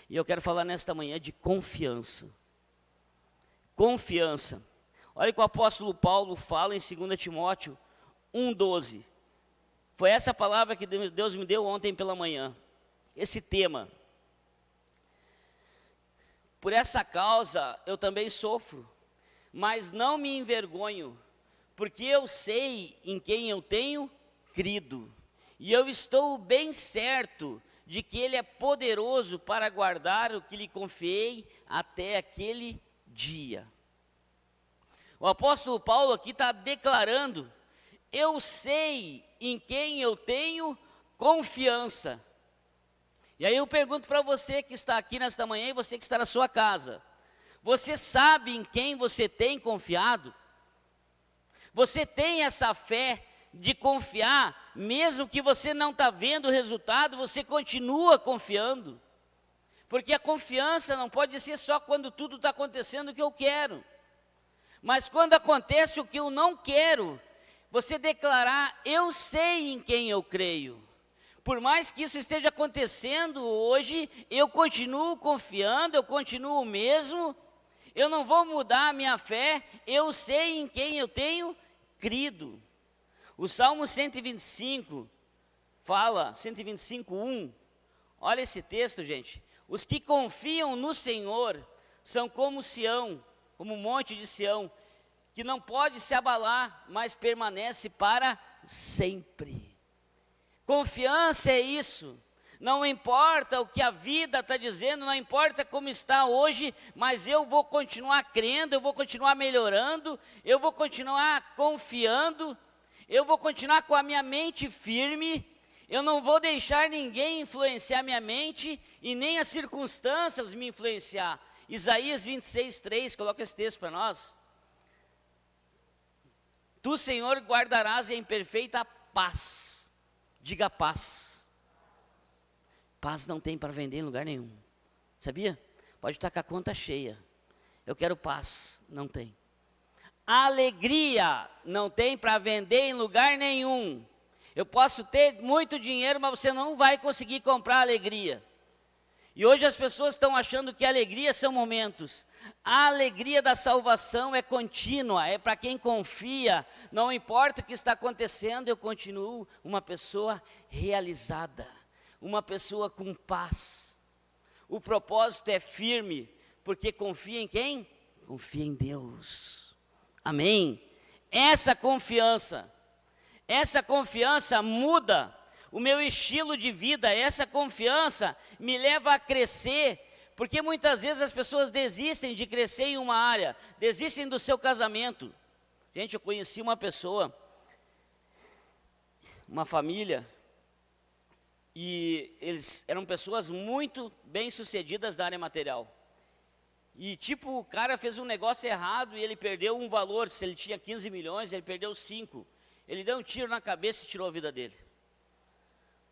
E eu quero falar nesta manhã de confiança. Confiança. Olha o que o apóstolo Paulo fala em 2 Timóteo 1,12. Foi essa palavra que Deus me deu ontem pela manhã. Esse tema. Por essa causa eu também sofro, mas não me envergonho, porque eu sei em quem eu tenho crido. E eu estou bem certo de que Ele é poderoso para guardar o que lhe confiei até aquele dia. O apóstolo Paulo aqui está declarando: eu sei em quem eu tenho confiança. E aí eu pergunto para você que está aqui nesta manhã e você que está na sua casa: você sabe em quem você tem confiado? Você tem essa fé de confiar, mesmo que você não está vendo o resultado, você continua confiando? Porque a confiança não pode ser só quando tudo está acontecendo o que eu quero. Mas quando acontece o que eu não quero, você declarar: eu sei em quem eu creio. Por mais que isso esteja acontecendo hoje, eu continuo confiando, eu continuo mesmo, eu não vou mudar a minha fé, eu sei em quem eu tenho crido. O Salmo 125 fala, 125:1, olha esse texto, gente. Os que confiam no Senhor são como Sião, como o monte de Sião, que não pode se abalar, mas permanece para sempre. Confiança é isso. Não importa o que a vida está dizendo, não importa como está hoje, mas eu vou continuar crendo, eu vou continuar melhorando, eu vou continuar confiando, eu vou continuar com a minha mente firme, eu não vou deixar ninguém influenciar minha mente e nem as circunstâncias me influenciar. Isaías 26:3, coloca esse texto para nós. Tu, Senhor, guardarás em perfeita paz. Diga paz. Paz não tem para vender em lugar nenhum. Sabia? Pode estar com a conta cheia. Eu quero paz. Não tem. Alegria não tem para vender em lugar nenhum. Eu posso ter muito dinheiro, mas você não vai conseguir comprar alegria. E hoje as pessoas estão achando que alegria são momentos. A alegria da salvação é contínua, é para quem confia. Não importa o que está acontecendo, eu continuo uma pessoa realizada, uma pessoa com paz. O propósito é firme, porque confia em quem? Confia em Deus. Amém? Essa confiança muda o meu estilo de vida, essa confiança me leva a crescer, porque muitas vezes as pessoas desistem de crescer em uma área, desistem do seu casamento. Gente, eu conheci uma pessoa, uma família, e eles eram pessoas muito bem-sucedidas na área material. E tipo, o cara fez um negócio errado e ele perdeu um valor, se ele tinha 15 milhões, ele perdeu 5. Ele deu um tiro na cabeça e tirou a vida dele.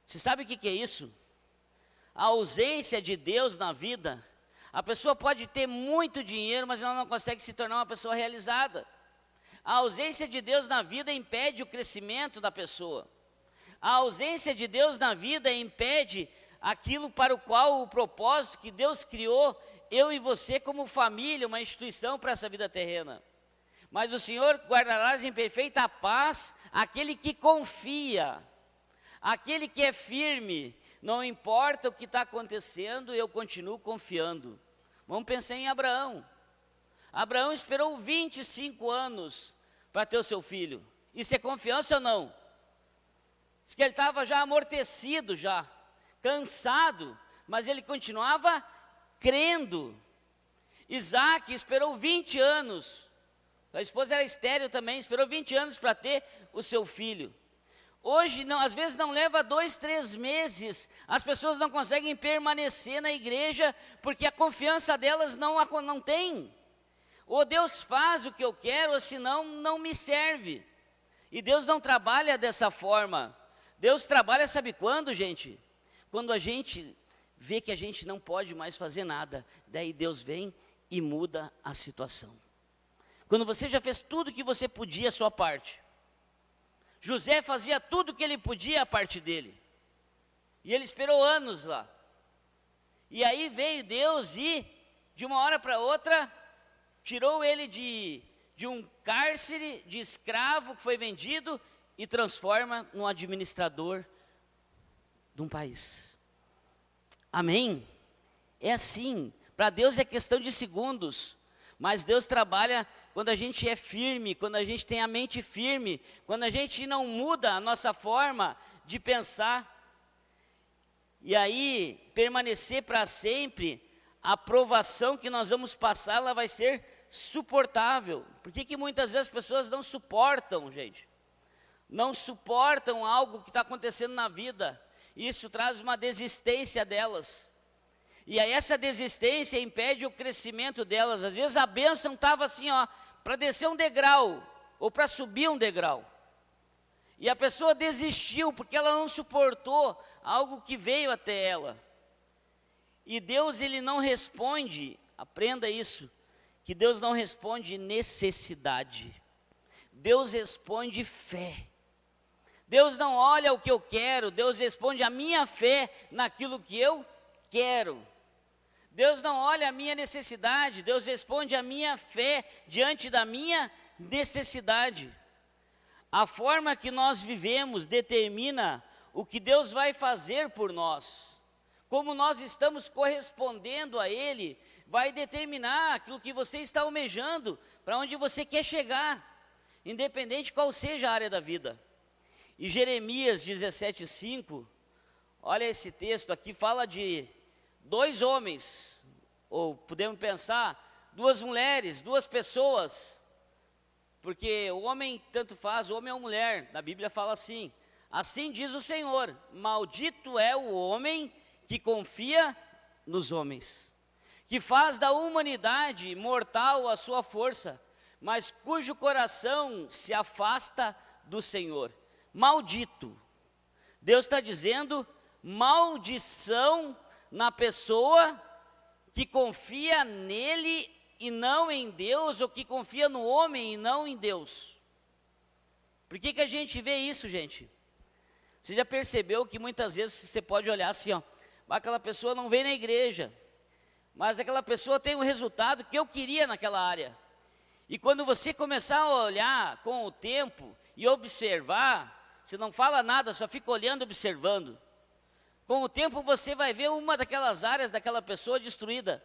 Você sabe o que é isso? A ausência de Deus na vida. A pessoa pode ter muito dinheiro, mas ela não consegue se tornar uma pessoa realizada. A ausência de Deus na vida impede o crescimento da pessoa. A ausência de Deus na vida impede aquilo para o qual o propósito que Deus criou, eu e você como família, uma instituição para essa vida terrena. Mas o Senhor guardarás em perfeita paz aquele que confia. Aquele que é firme, não importa o que está acontecendo, eu continuo confiando. Vamos pensar em Abraão. Abraão esperou 25 anos para ter o seu filho. Isso é confiança ou não? Diz que ele estava já amortecido, já cansado, mas ele continuava crendo. Isaac esperou 20 anos. A esposa era estéril também, esperou 20 anos para ter o seu filho. Hoje, não, às vezes não leva 2, 3 meses, as pessoas não conseguem permanecer na igreja, porque a confiança delas não tem. Ou Deus faz o que eu quero, ou senão não me serve. E Deus não trabalha dessa forma. Deus trabalha, sabe quando, gente? Quando a gente vê que a gente não pode mais fazer nada, daí Deus vem e muda a situação. Quando você já fez tudo que você podia a sua parte. José fazia tudo que ele podia a parte dele. E ele esperou anos lá. E aí veio Deus e, de uma hora para outra, tirou ele de um cárcere de escravo que foi vendido e transforma num administrador de um país. Amém? É assim, para Deus é questão de segundos, mas Deus trabalha quando a gente é firme, quando a gente tem a mente firme, quando a gente não muda a nossa forma de pensar. E aí, permanecer para sempre, a provação que nós vamos passar, ela vai ser suportável. Por que muitas vezes as pessoas não suportam, gente? Não suportam algo que está acontecendo na vida. Isso traz uma desistência delas. E aí essa desistência impede o crescimento delas. Às vezes a bênção estava assim, ó, para descer um degrau, ou para subir um degrau. E a pessoa desistiu, porque ela não suportou algo que veio até ela. E Deus, ele não responde, aprenda isso, que Deus não responde necessidade. Deus responde fé. Deus não olha o que eu quero, Deus responde a minha fé naquilo que eu quero. Deus não olha a minha necessidade, Deus responde a minha fé diante da minha necessidade. A forma que nós vivemos determina o que Deus vai fazer por nós. Como nós estamos correspondendo a Ele, vai determinar aquilo que você está almejando, para onde você quer chegar, independente qual seja a área da vida. E Jeremias 17:5, olha esse texto aqui, fala de 2 homens, ou podemos pensar, 2 mulheres, 2 pessoas, porque o homem tanto faz, o homem ou mulher, na Bíblia fala assim: assim diz o Senhor, maldito é o homem que confia nos homens, que faz da humanidade mortal a sua força, mas cujo coração se afasta do Senhor. Maldito. Deus está dizendo maldição na pessoa que confia nele e não em Deus, ou que confia no homem e não em Deus. Por que a gente vê isso, gente? Você já percebeu que muitas vezes você pode olhar assim, ó, aquela pessoa não vem na igreja, mas aquela pessoa tem um resultado que eu queria naquela área. E quando você começar a olhar com o tempo e observar, você não fala nada, só fica olhando, observando. Com o tempo você vai ver uma daquelas áreas daquela pessoa destruída.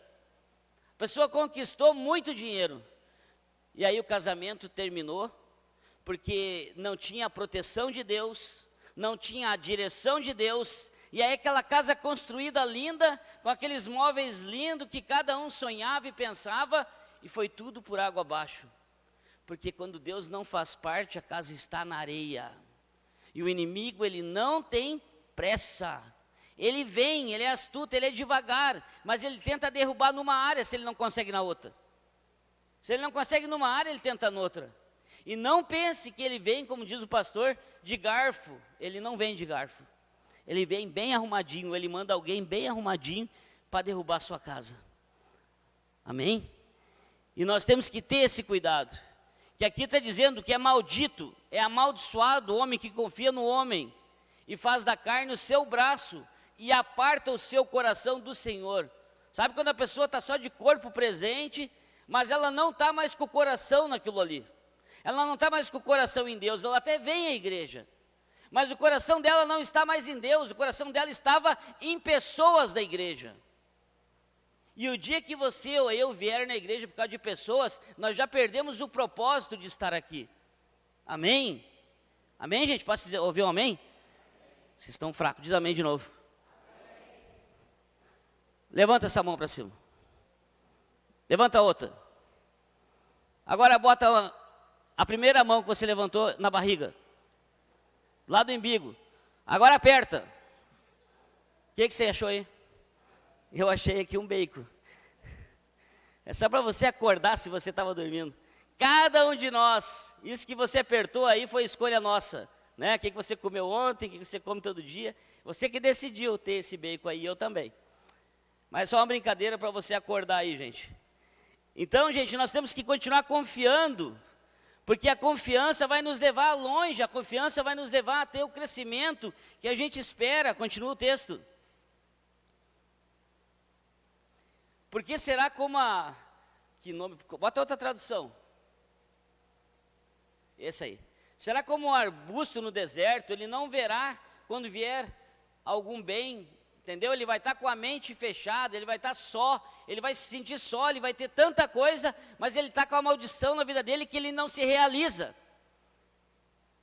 A pessoa conquistou muito dinheiro. E aí o casamento terminou, porque não tinha a proteção de Deus, não tinha a direção de Deus. E aí aquela casa construída linda, com aqueles móveis lindos que cada um sonhava e pensava, e foi tudo por água abaixo. Porque quando Deus não faz parte, a casa está na areia. E o inimigo, ele não tem pressa. Ele vem, ele é astuto, ele é devagar, mas ele tenta derrubar numa área se ele não consegue na outra. Se ele não consegue numa área, ele tenta noutra. E não pense que ele vem, como diz o pastor, de garfo. Ele não vem de garfo. Ele vem bem arrumadinho, ele manda alguém bem arrumadinho para derrubar a sua casa. Amém? E nós temos que ter esse cuidado. Que aqui está dizendo que é maldito, é amaldiçoado o homem que confia no homem e faz da carne o seu braço e aparta o seu coração do Senhor. Sabe quando a pessoa está só de corpo presente, mas ela não está mais com o coração naquilo ali. Ela não está mais com o coração em Deus, ela até vem à igreja. Mas o coração dela não está mais em Deus, o coração dela estava em pessoas da igreja. E o dia que você ou eu vier na igreja por causa de pessoas, nós já perdemos o propósito de estar aqui. Amém? Amém, gente? Posso ouvir um amém? Vocês estão fracos, diz amém de novo. Levanta essa mão para cima. Levanta a outra. Agora bota a primeira mão que você levantou na barriga. Lá do umbigo. Agora aperta. O que você achou aí? Eu achei aqui um bacon. É só para você acordar se você estava dormindo. Cada um de nós, isso que você apertou aí foi escolha nossa. Né? O que você comeu ontem, o que você come todo dia. Você que decidiu ter esse bacon aí, eu também. Mas só uma brincadeira para você acordar aí, gente. Então, gente, nós temos que continuar confiando, porque a confiança vai nos levar longe, a confiança vai nos levar a ter o crescimento que a gente espera. Continua o texto. Porque será como a... Que nome? Bota outra tradução. Esse aí. Será como um arbusto no deserto, ele não verá quando vier algum bem, entendeu? Ele vai estar com a mente fechada, ele vai estar só, ele vai se sentir só, ele vai ter tanta coisa, mas ele está com a maldição na vida dele que ele não se realiza.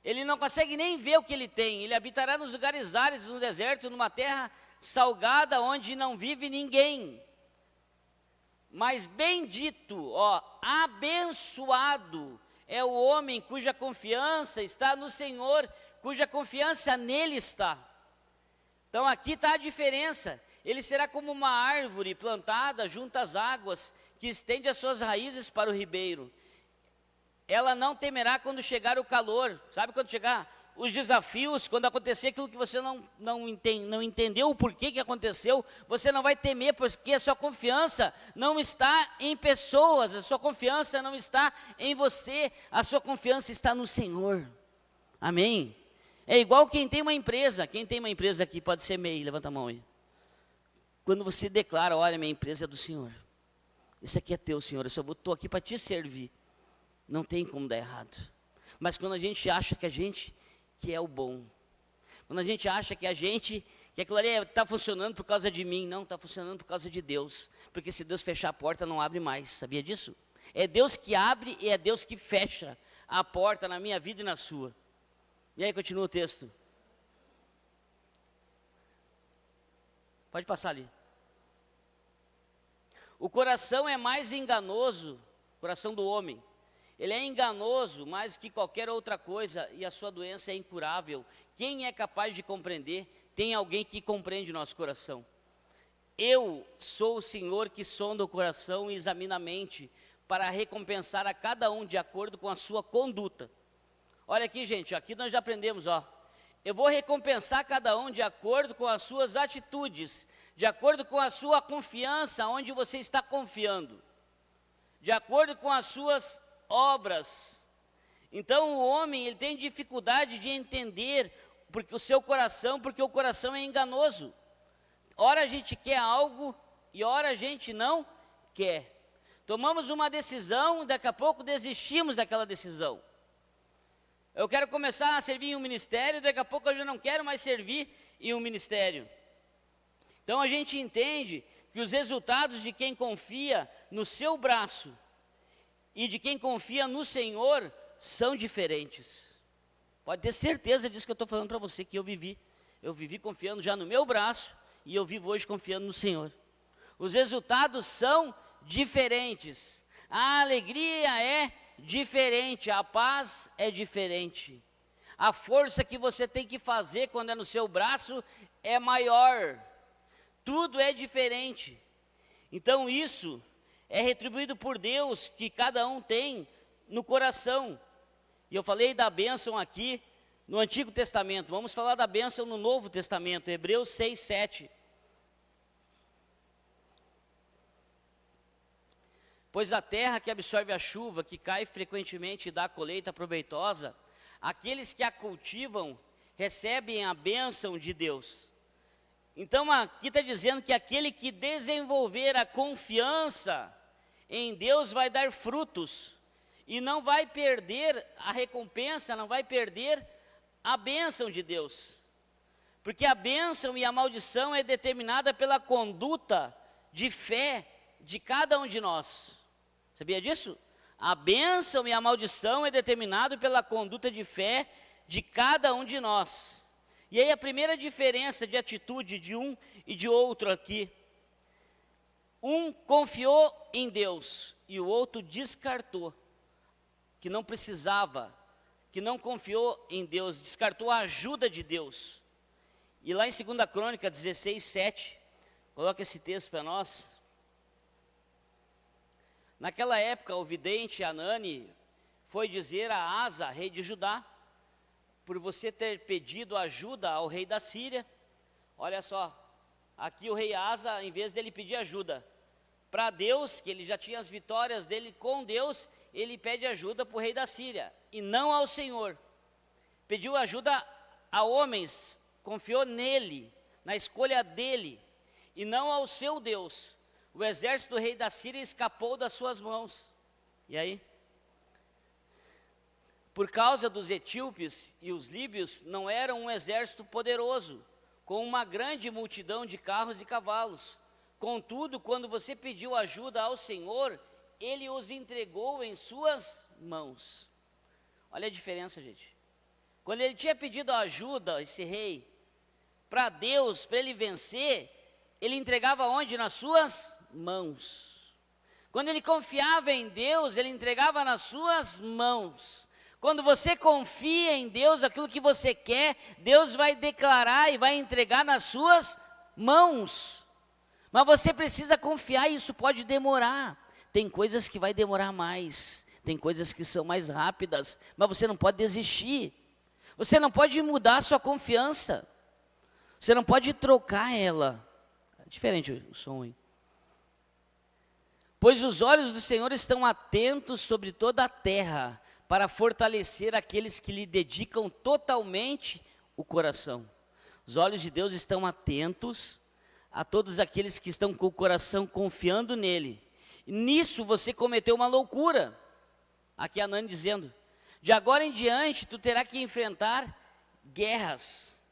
Ele não consegue nem ver o que ele tem. Ele habitará nos lugares áridos, no deserto, numa terra salgada, onde não vive ninguém. Mas bendito, abençoado é o homem cuja confiança está no Senhor, cuja confiança nele está. Então aqui está a diferença. Ele será como uma árvore plantada junto às águas, que estende as suas raízes para o ribeiro. Ela não temerá quando chegar o calor. Sabe quando chegar os desafios, quando acontecer aquilo que você não entendeu o porquê que aconteceu, você não vai temer, porque a sua confiança não está em pessoas, a sua confiança não está em você, a sua confiança está no Senhor. Amém? É igual quem tem uma empresa aqui, pode ser MEI, levanta a mão aí. Quando você declara, olha, minha empresa é do Senhor, isso aqui é teu, Senhor, eu só estou aqui para te servir, não tem como dar errado. Mas quando a gente acha que é o bom, quando a gente acha que aquilo ali está funcionando por causa de mim, não, está funcionando por causa de Deus, porque se Deus fechar a porta, não abre mais, sabia disso? É Deus que abre e é Deus que fecha a porta na minha vida e na sua. E aí continua o texto. Pode passar ali. O coração é mais enganoso, o coração do homem, ele é enganoso mais que qualquer outra coisa e a sua doença é incurável. Quem é capaz de compreender? Tem alguém que compreende o nosso coração. Eu sou o Senhor que sonda o coração e examina a mente para recompensar a cada um de acordo com a sua conduta. Olha aqui, gente, aqui nós já aprendemos, eu vou recompensar cada um de acordo com as suas atitudes, de acordo com a sua confiança, onde você está confiando, de acordo com as suas obras. Então o homem, ele tem dificuldade de entender porque o coração é enganoso. Ora a gente quer algo e ora a gente não quer. Tomamos uma decisão, daqui a pouco desistimos daquela decisão. Eu quero começar a servir em um ministério, daqui a pouco eu já não quero mais servir em um ministério. Então a gente entende que os resultados de quem confia no seu braço e de quem confia no Senhor são diferentes. Pode ter certeza disso que eu estou falando para você, que eu vivi confiando já no meu braço e eu vivo hoje confiando no Senhor. Os resultados são diferentes, a alegria é diferente, a paz é diferente, a força que você tem que fazer quando é no seu braço é maior, tudo é diferente. Então isso é retribuído por Deus, que cada um tem no coração. E eu falei da bênção aqui no Antigo Testamento, vamos falar da bênção no Novo Testamento, Hebreus 6, 7. Pois a terra que absorve a chuva, que cai frequentemente e dá a colheita proveitosa, aqueles que a cultivam recebem a bênção de Deus. Então aqui está dizendo que aquele que desenvolver a confiança em Deus vai dar frutos, e não vai perder a recompensa, não vai perder a bênção de Deus. Porque a bênção e a maldição é determinada pela conduta de fé de cada um de nós. Sabia disso? A bênção e a maldição é determinado pela conduta de fé de cada um de nós. E aí a primeira diferença de atitude de um e de outro aqui. Um confiou em Deus e o outro descartou, que não precisava, que não confiou em Deus, descartou a ajuda de Deus. E lá em 2 Crônica 16, 7, coloca esse texto para nós. Naquela época, o vidente Anani foi dizer a Asa, rei de Judá, por você ter pedido ajuda ao rei da Síria. Olha só, aqui o rei Asa, em vez dele pedir ajuda para Deus, que ele já tinha as vitórias dele com Deus, ele pede ajuda para o rei da Síria, e não ao Senhor. Pediu ajuda a homens, confiou nele, na escolha dele, e não ao seu Deus. o exército do rei da Síria escapou das suas mãos. E aí? Por causa dos etíopes e os líbios, não eram um exército poderoso, com uma grande multidão de carros e cavalos. Contudo, quando você pediu ajuda ao Senhor, Ele os entregou em suas mãos. Olha a diferença, gente. Quando ele tinha pedido ajuda, esse rei, para Deus, para ele vencer, ele entregava onde? Nas suas mãos. Quando ele confiava em Deus, ele entregava nas suas mãos. Quando você confia em Deus, aquilo que você quer, Deus vai declarar e vai entregar nas suas mãos. Mas você precisa confiar e isso pode demorar. Tem coisas que vai demorar mais, tem coisas que são mais rápidas, mas você não pode desistir. Você não pode mudar a sua confiança. Você não pode trocar ela. É diferente o som aí. Pois os olhos do Senhor estão atentos sobre toda a terra, para fortalecer aqueles que lhe dedicam totalmente o coração. Os olhos de Deus estão atentos a todos aqueles que estão com o coração confiando nele. Nisso você cometeu uma loucura. Aqui Anani dizendo, de agora em diante tu terás que enfrentar guerras.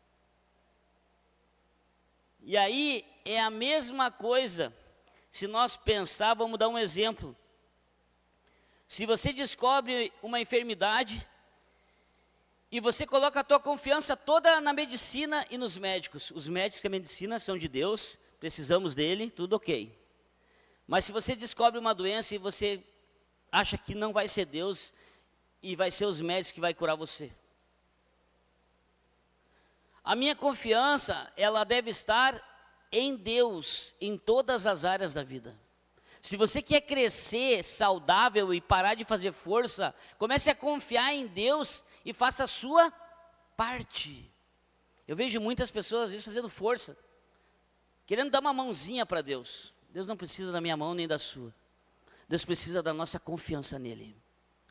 E aí é a mesma coisa, se nós pensar, vamos dar um exemplo. Se você descobre uma enfermidade e você coloca a tua confiança toda na medicina e nos médicos. Os médicos e a medicina são de Deus, precisamos dele, tudo ok. Mas se você descobre uma doença e você acha que não vai ser Deus e vai ser os médicos que vai curar você. A minha confiança, ela deve estar em Deus, em todas as áreas da vida. Se você quer crescer saudável e parar de fazer força, comece a confiar em Deus e faça a sua parte. Eu vejo muitas pessoas às vezes fazendo força, querendo dar uma mãozinha para Deus. Deus não precisa da minha mão nem da sua. Deus precisa da nossa confiança nele.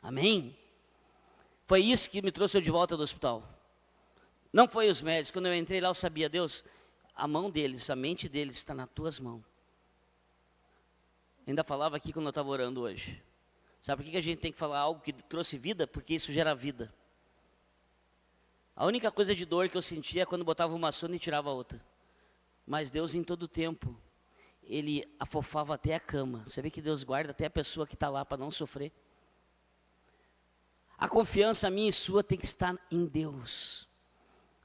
Amém? Foi isso que me trouxe eu de volta do hospital. Não foi os médicos. Quando eu entrei lá eu sabia, Deus, a mão deles, a mente deles está nas tuas mãos. Ainda falava aqui quando eu estava orando hoje. Sabe por que a gente tem que falar algo que trouxe vida? Porque isso gera vida. A única coisa de dor que eu sentia é quando botava uma sonda e tirava a outra. Mas Deus em todo tempo, Ele afofava até a cama. Sabia que Deus guarda até a pessoa que está lá para não sofrer? A confiança minha e sua tem que estar em Deus.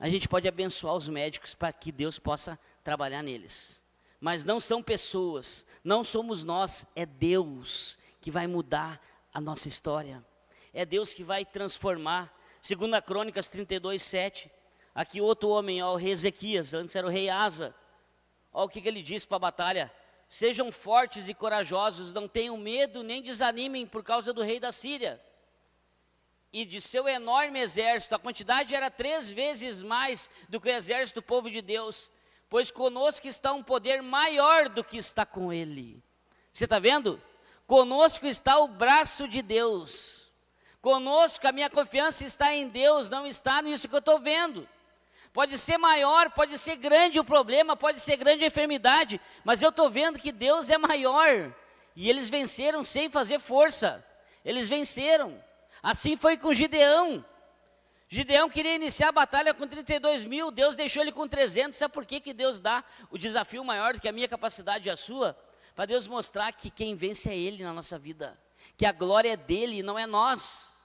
A gente pode abençoar os médicos para que Deus possa trabalhar neles. Mas não são pessoas, não somos nós, é Deus que vai mudar a nossa história. É Deus que vai transformar. 2 Crônicas 32:7. Aqui outro homem, ó, o rei Ezequias, antes era o rei Asa. Olha o que ele disse para a batalha. Sejam fortes e corajosos, não tenham medo nem desanimem por causa do rei da Síria. E de seu enorme exército, a quantidade era 3 vezes mais do que o exército do povo de Deus. Pois conosco está um poder maior do que está com ele. Você está vendo? Conosco está o braço de Deus. Conosco, a minha confiança está em Deus, não está nisso que eu estou vendo. Pode ser maior, pode ser grande o problema, pode ser grande a enfermidade, mas eu estou vendo que Deus é maior. E eles venceram sem fazer força. Eles venceram. Assim foi com Gideão. Gideão queria iniciar a batalha com 32 mil, Deus deixou ele com 300. Sabe por que Deus dá o desafio maior do que a minha capacidade e a sua? Para Deus mostrar que quem vence é Ele na nossa vida. Que a glória é dEle e não é nós.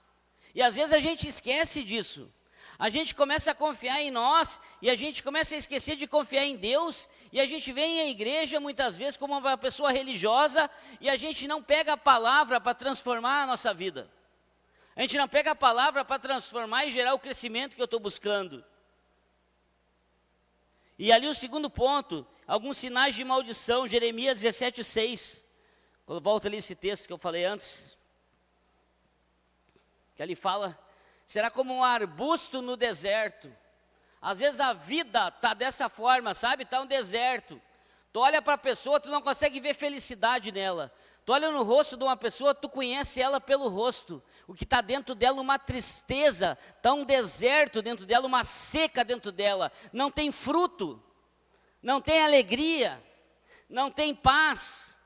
E às vezes a gente esquece disso. A gente começa a confiar em nós e a gente começa a esquecer de confiar em Deus. E a gente vem à igreja muitas vezes como uma pessoa religiosa e a gente não pega a palavra para transformar a nossa vida. A gente não pega a palavra para transformar e gerar o crescimento que eu estou buscando. E ali o segundo ponto, alguns sinais de maldição, Jeremias 17:6. Volta ali esse texto que eu falei antes. Que ali fala, será como um arbusto no deserto. Às vezes a vida está dessa forma, sabe? Está um deserto. Tu olha para a pessoa, tu não consegue ver felicidade nela. Tu olha no rosto de uma pessoa, tu conhece ela pelo rosto. O que está dentro dela, uma tristeza, está um deserto dentro dela, uma seca dentro dela. Não tem fruto, não tem alegria, não tem paz.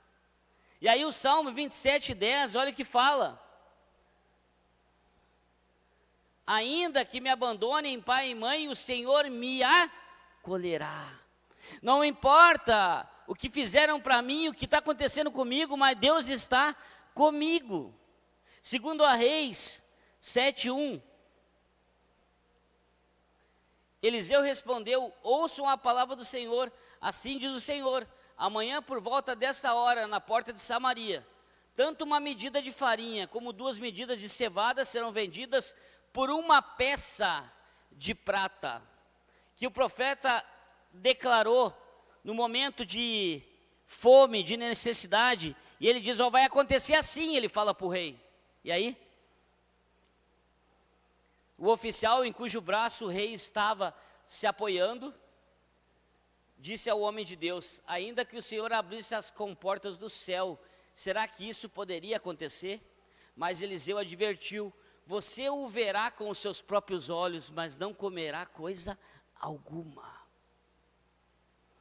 E aí o Salmo 27:10, olha o que fala. Ainda que me abandonem pai e mãe, o Senhor me acolherá. Não importa o que fizeram para mim, o que está acontecendo comigo, mas Deus está comigo. Segundo a Reis 7:1, Eliseu respondeu: ouçam a palavra do Senhor, assim diz o Senhor, amanhã por volta dessa hora, na porta de Samaria, tanto uma medida de farinha como 2 medidas de cevada serão vendidas por uma peça de prata. Que o profeta declarou no momento de fome, de necessidade, e ele diz: vai acontecer assim, ele fala para o rei. E aí? O oficial em cujo braço o rei estava se apoiando, disse ao homem de Deus: ainda que o Senhor abrisse as comportas do céu, será que isso poderia acontecer? Mas Eliseu advertiu: você o verá com os seus próprios olhos, mas não comerá coisa alguma.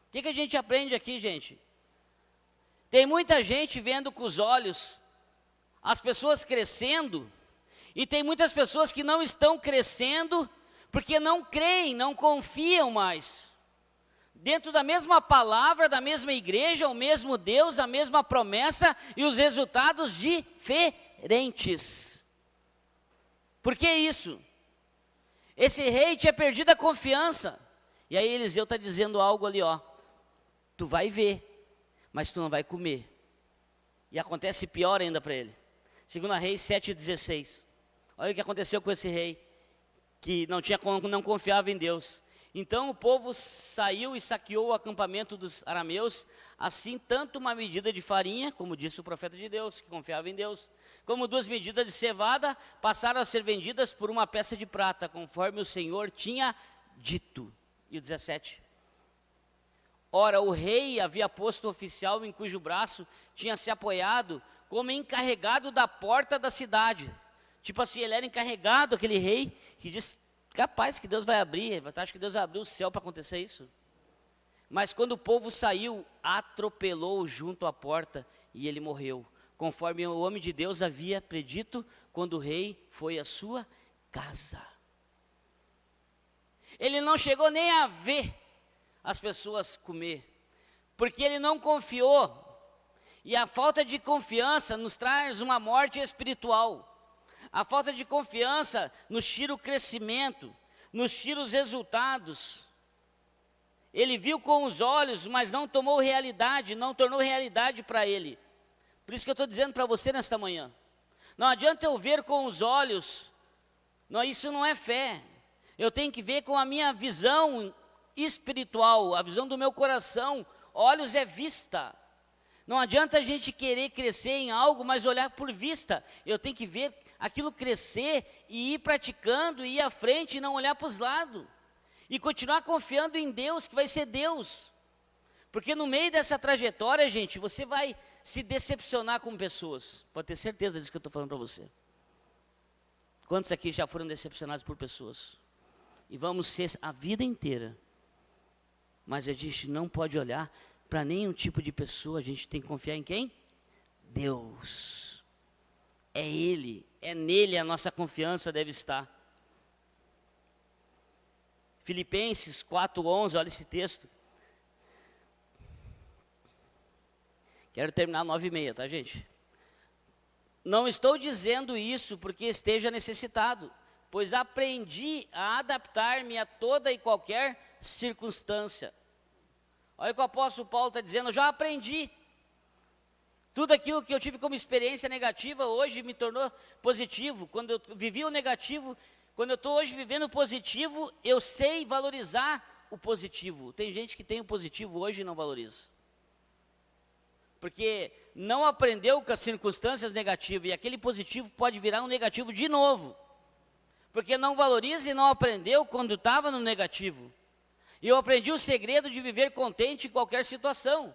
O que a gente aprende aqui, gente? Tem muita gente vendo com os olhos as pessoas crescendo, e tem muitas pessoas que não estão crescendo, porque não creem, não confiam mais. Dentro da mesma palavra, da mesma igreja, o mesmo Deus, a mesma promessa, e os resultados diferentes. Por que isso? Esse rei tinha perdido a confiança. E aí Eliseu está dizendo algo ali, tu vai ver, mas tu não vai comer. E acontece pior ainda para ele. Segundo a Reis 7:16. Olha o que aconteceu com esse rei, que não confiava em Deus. Então o povo saiu e saqueou o acampamento dos arameus, assim tanto uma medida de farinha, como disse o profeta de Deus, que confiava em Deus, como 2 medidas de cevada, passaram a ser vendidas por uma peça de prata, conforme o Senhor tinha dito. E o 17. Ora, o rei havia posto um oficial em cujo braço tinha se apoiado como encarregado da porta da cidade. Tipo assim, ele era encarregado, aquele rei, que disse: capaz que Deus vai abrir, acho que Deus vai abrir o céu para acontecer isso. Mas quando o povo saiu, atropelou junto à porta e ele morreu, conforme o homem de Deus havia predito quando o rei foi à sua casa. Ele não chegou nem a ver as pessoas comer, porque ele não confiou. E a falta de confiança nos traz uma morte espiritual. A falta de confiança nos tira o crescimento, nos tira os resultados. Ele viu com os olhos, mas não tomou realidade, não tornou realidade para ele. Por isso que eu estou dizendo para você nesta manhã, não adianta eu ver com os olhos, isso não é fé. Eu tenho que ver com a minha visão espiritual, a visão do meu coração. Olhos é vista. Não adianta a gente querer crescer em algo, mas olhar por vista. Eu tenho que ver aquilo crescer e ir praticando, e ir à frente e não olhar para os lados. E continuar confiando em Deus, que vai ser Deus. Porque no meio dessa trajetória, gente, você vai se decepcionar com pessoas. Pode ter certeza disso que eu estou falando para você. Quantos aqui já foram decepcionados por pessoas? E vamos ser a vida inteira. Mas a gente não pode olhar para nenhum tipo de pessoa. A gente tem que confiar em quem? Deus. É Ele, é nele a nossa confiança deve estar. Filipenses 4:11, olha esse texto. Quero terminar 9:30, tá, gente? Não estou dizendo isso porque esteja necessitado, pois aprendi a adaptar-me a toda e qualquer circunstância. Olha o que o apóstolo Paulo está dizendo: eu já aprendi. Tudo aquilo que eu tive como experiência negativa, hoje me tornou positivo. Quando eu vivi o negativo, quando eu estou hoje vivendo o positivo, eu sei valorizar o positivo. Tem gente que tem o positivo hoje e não valoriza. Porque não aprendeu com as circunstâncias negativas, e aquele positivo pode virar um negativo de novo. Porque não valoriza e não aprendeu quando estava no negativo. E eu aprendi o segredo de viver contente em qualquer situação.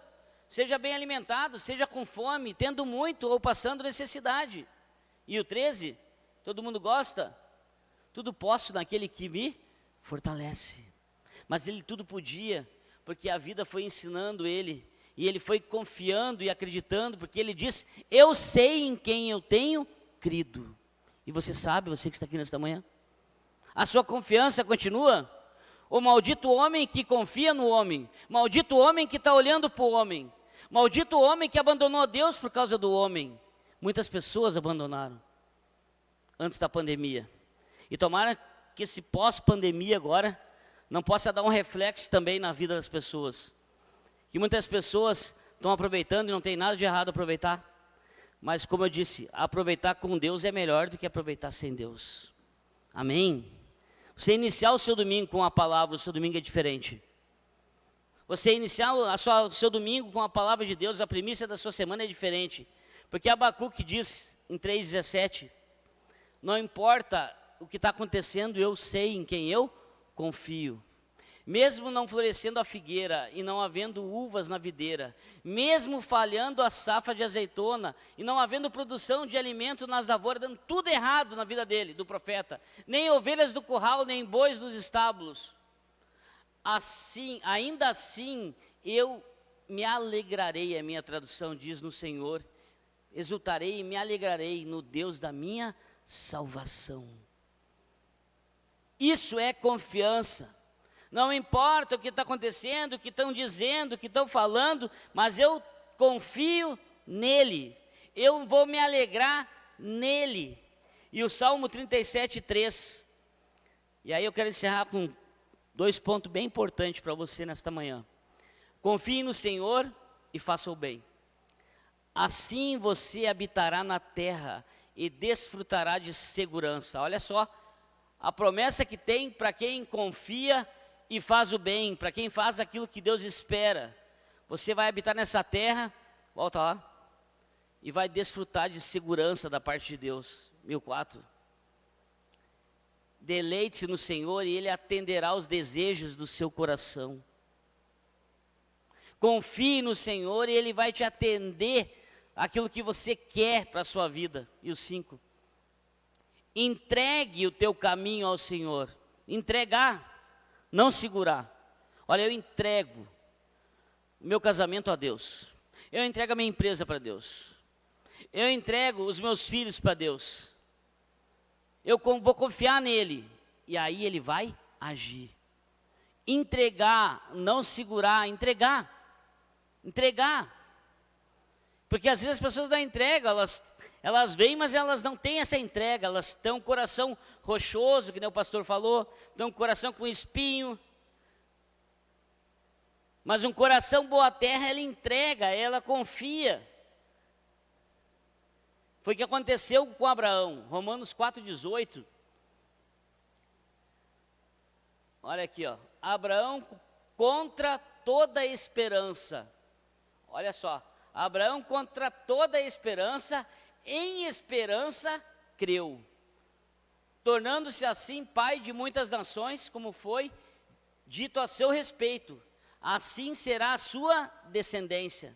Seja bem alimentado, seja com fome, tendo muito ou passando necessidade. E o 13, todo mundo gosta? Tudo posso naquele que me fortalece. Mas ele tudo podia, porque a vida foi ensinando ele E ele foi confiando e acreditando, porque ele diz: eu sei em quem eu tenho crido. E você sabe, você que está aqui nesta manhã? A sua confiança continua? O maldito homem que confia no homem, maldito homem que está olhando para o homem, maldito homem que abandonou Deus por causa do homem. Muitas pessoas abandonaram antes da pandemia. E tomara que esse pós-pandemia agora não possa dar um reflexo também na vida das pessoas. Que muitas pessoas estão aproveitando e não tem nada de errado aproveitar. Mas como eu disse, aproveitar com Deus é melhor do que aproveitar sem Deus. Amém? Você iniciar o seu domingo com a palavra, o seu domingo é diferente. Você iniciar o seu domingo com a palavra de Deus, a primícia da sua semana é diferente. Porque Abacuque diz em 3,17, não importa o que está acontecendo, eu sei em quem eu confio. Mesmo não florescendo a figueira e não havendo uvas na videira, mesmo falhando a safra de azeitona e não havendo produção de alimento nas lavouras, dando tudo errado na vida dele, do profeta, nem ovelhas do curral, nem bois dos estábulos, assim, ainda assim, eu me alegrarei, a minha tradução diz, no Senhor, exultarei e me alegrarei no Deus da minha salvação. Isso é confiança. Não importa o que está acontecendo, o que estão dizendo, o que estão falando, mas eu confio nele, eu vou me alegrar nele. E o Salmo 37:3, e aí eu quero encerrar com 2 pontos bem importantes para você nesta manhã. Confie no Senhor e faça o bem. Assim você habitará na terra e desfrutará de segurança. Olha só, a promessa que tem para quem confia e faz o bem, para quem faz aquilo que Deus espera. Você vai habitar nessa terra, volta lá, e vai desfrutar de segurança da parte de Deus. 1004. Deleite-se no Senhor e Ele atenderá aos desejos do seu coração. Confie no Senhor e Ele vai te atender aquilo que você quer para a sua vida. E o 5. Entregue o teu caminho ao Senhor. Entregar, não segurar. Olha, eu entrego o meu casamento a Deus. Eu entrego a minha empresa para Deus. Eu entrego os meus filhos para Deus. Eu vou confiar nele. E aí ele vai agir. Entregar, não segurar, entregar. Entregar. Porque às vezes as pessoas não entregam, elas vêm, mas elas não têm essa entrega, elas têm um coração rochoso, que nem o pastor falou, têm um coração com espinho. Mas um coração boa terra, ela entrega, ela confia. Foi o que aconteceu com Abraão, Romanos 4,18. Olha aqui, ó, Abraão contra toda esperança. Olha só. Abraão, contra toda esperança, em esperança, creu, tornando-se assim pai de muitas nações, como foi dito a seu respeito, assim será a sua descendência.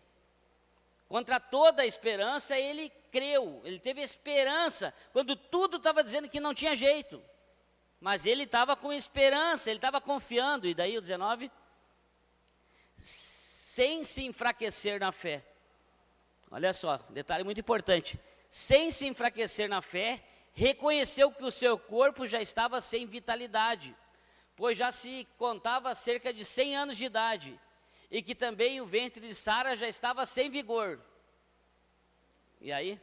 Contra toda esperança, ele creu, ele teve esperança, quando tudo estava dizendo que não tinha jeito, mas ele estava com esperança, ele estava confiando, e daí o 19, sem se enfraquecer na fé. Olha só, detalhe muito importante. Sem se enfraquecer na fé, reconheceu que o seu corpo já estava sem vitalidade, pois já se contava cerca de 100 anos de idade, e que também o ventre de Sara já estava sem vigor. E aí?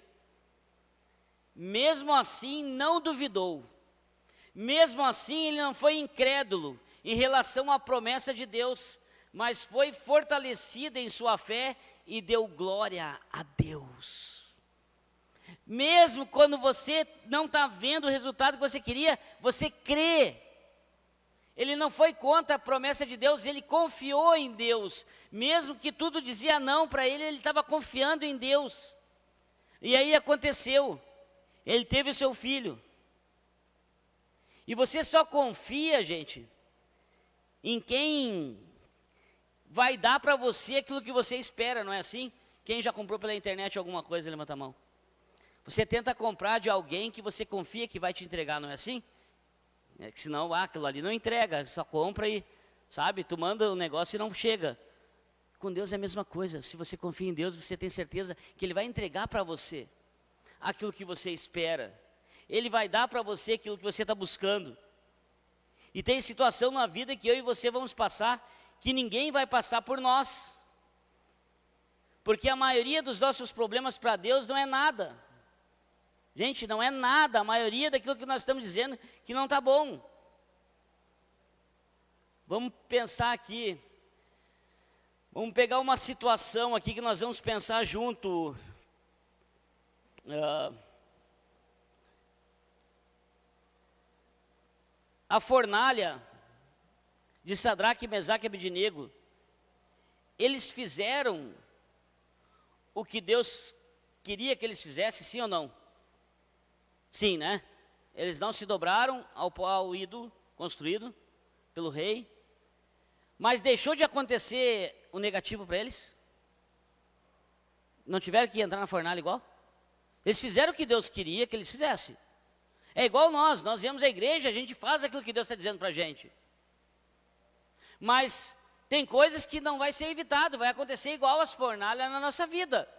Mesmo assim não duvidou, mesmo assim ele não foi incrédulo em relação à promessa de Deus, mas foi fortalecido em sua fé e deu glória a Deus. Mesmo quando você não está vendo o resultado que você queria, você crê. Ele não foi contra a promessa de Deus, ele confiou em Deus. Mesmo que tudo dizia não para ele, ele estava confiando em Deus. E aí aconteceu, ele teve o seu filho. E você só confia, gente, em quem vai dar para você aquilo que você espera, não é assim? Quem já comprou pela internet alguma coisa, levanta a mão. Você tenta comprar de alguém que você confia que vai te entregar, não é assim? É que senão, aquilo ali não entrega, só compra e, sabe, tu manda o negócio e não chega. Com Deus é a mesma coisa. Se você confia em Deus, você tem certeza que Ele vai entregar para você aquilo que você espera. Ele vai dar para você aquilo que você está buscando. E tem situação na vida que eu e você vamos passar, que ninguém vai passar por nós. Porque a maioria dos nossos problemas para Deus não é nada. Gente, não é nada. A maioria daquilo que nós estamos dizendo que não está bom. Vamos pensar aqui. Vamos pegar uma situação aqui que nós vamos pensar junto. A fornalha de Sadraque, Mesaque e Abednego, eles fizeram o que Deus queria que eles fizessem, sim ou não? Sim, né? Eles não se dobraram ao ídolo construído pelo rei, mas deixou de acontecer o negativo para eles? Não tiveram que entrar na fornalha igual? Eles fizeram o que Deus queria que eles fizessem. É igual nós viemos à igreja, a gente faz aquilo que Deus está dizendo para a gente. Mas tem coisas que não vai ser evitado, vai acontecer igual as fornalhas na nossa vida.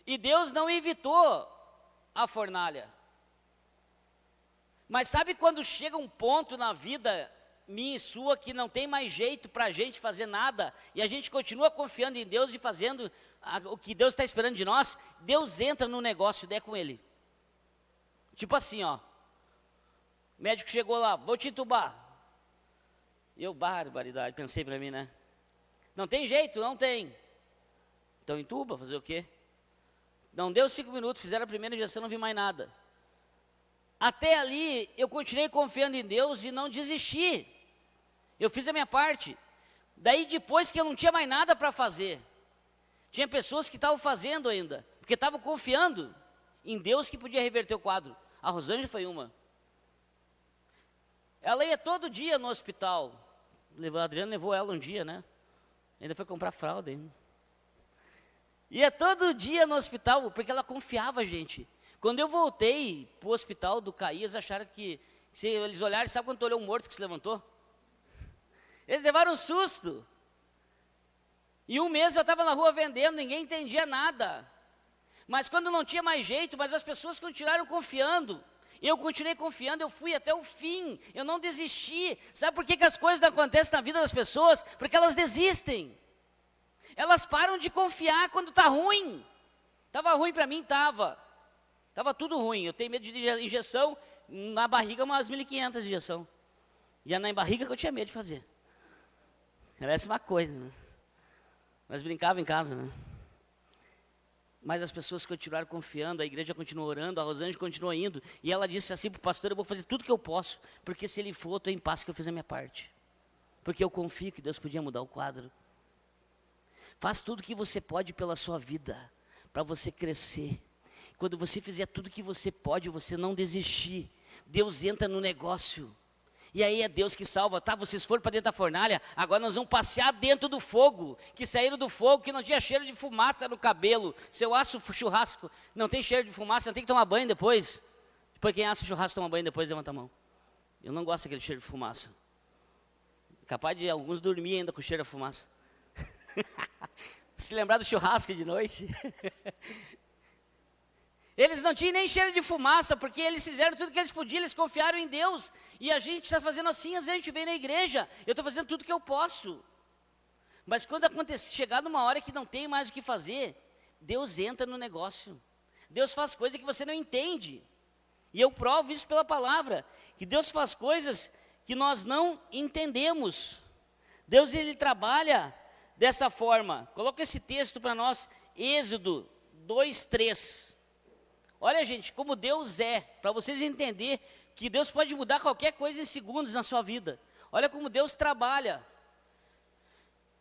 E Deus não evitou a fornalha. Mas sabe quando chega um ponto na vida minha e sua que não tem mais jeito para a gente fazer nada, e a gente continua confiando em Deus e fazendo o que Deus está esperando de nós? Deus entra no negócio e der com ele. Tipo assim, ó, o médico chegou lá, vou te entubar. E eu, barbaridade, pensei para mim, né? Não tem jeito, não tem. Então entuba, fazer o quê? Não deu 5 minutos, fizeram a primeira injeção, não vi mais nada. Até ali, eu continuei confiando em Deus e não desisti. Eu fiz a minha parte. Daí depois que eu não tinha mais nada para fazer, tinha pessoas que estavam fazendo ainda, porque estavam confiando em Deus que podia reverter o quadro. A Rosângela foi uma. Ela ia todo dia no hospital. A Adriana levou ela um dia, né? Ainda foi comprar fralda ainda. Ia todo dia no hospital, porque ela confiava, gente. Quando eu voltei para o hospital do Caías, acharam que... Se eles olharam, sabe quando tu olhou um morto que se levantou? Eles levaram um susto. E um mês eu estava na rua vendendo, ninguém entendia nada. Mas quando não tinha mais jeito, mas as pessoas continuaram confiando. Eu continuei confiando, eu fui até o fim, eu não desisti. Sabe por que as coisas não acontecem na vida das pessoas? Porque elas desistem. Elas param de confiar quando está ruim. Estava ruim para mim, estava. Estava tudo ruim, eu tenho medo de injeção, na barriga umas 1.500 injeção. E é na barriga que eu tinha medo de fazer. Parece uma coisa, né? Mas brincava em casa, né? Mas as pessoas continuaram confiando, a igreja continuou orando, a Rosângela continuou indo. E ela disse assim para o pastor, eu vou fazer tudo que eu posso, porque se ele for, eu estou em paz que eu fiz a minha parte. Porque eu confio que Deus podia mudar o quadro. Faz tudo que você pode pela sua vida, para você crescer. Quando você fizer tudo que você pode, você não desistir, Deus entra no negócio. E aí é Deus que salva, tá? Vocês foram para dentro da fornalha, agora nós vamos passear dentro do fogo, que saíram do fogo, que não tinha cheiro de fumaça no cabelo. Se eu asso churrasco, não tem cheiro de fumaça, não tem que tomar banho depois. Depois quem assa churrasco toma banho depois, levanta a mão. Eu não gosto daquele cheiro de fumaça. Capaz de alguns dormir ainda com o cheiro da fumaça. Se lembrar do churrasco de noite. Eles não tinham nem cheiro de fumaça, porque eles fizeram tudo que eles podiam, eles confiaram em Deus. E a gente está fazendo assim, às vezes a gente vem na igreja, eu estou fazendo tudo que eu posso. Mas quando chegar numa hora que não tem mais o que fazer, Deus entra no negócio. Deus faz coisas que você não entende. E eu provo isso pela palavra, que Deus faz coisas que nós não entendemos. Deus, ele trabalha dessa forma. Coloca esse texto para nós, Êxodo 2:3. Olha, gente, como Deus é, para vocês entenderem que Deus pode mudar qualquer coisa em segundos na sua vida. Olha como Deus trabalha.